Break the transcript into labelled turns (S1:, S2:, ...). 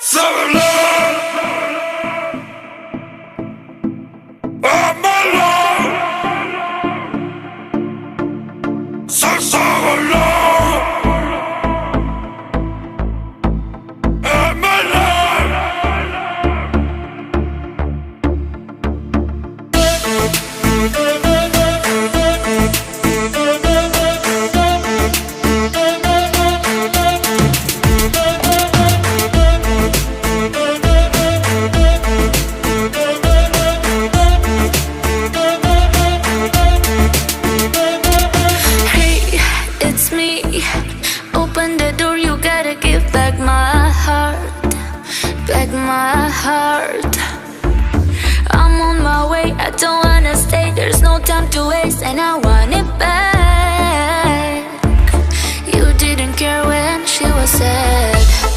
S1: So alone, I'm alone. So alone, I'm alone.
S2: Open the door, you gotta give back my heart, back my heart. I'm on my way, I don't wanna stay, there's no time to waste, and I want it back. You didn't care when she was sad.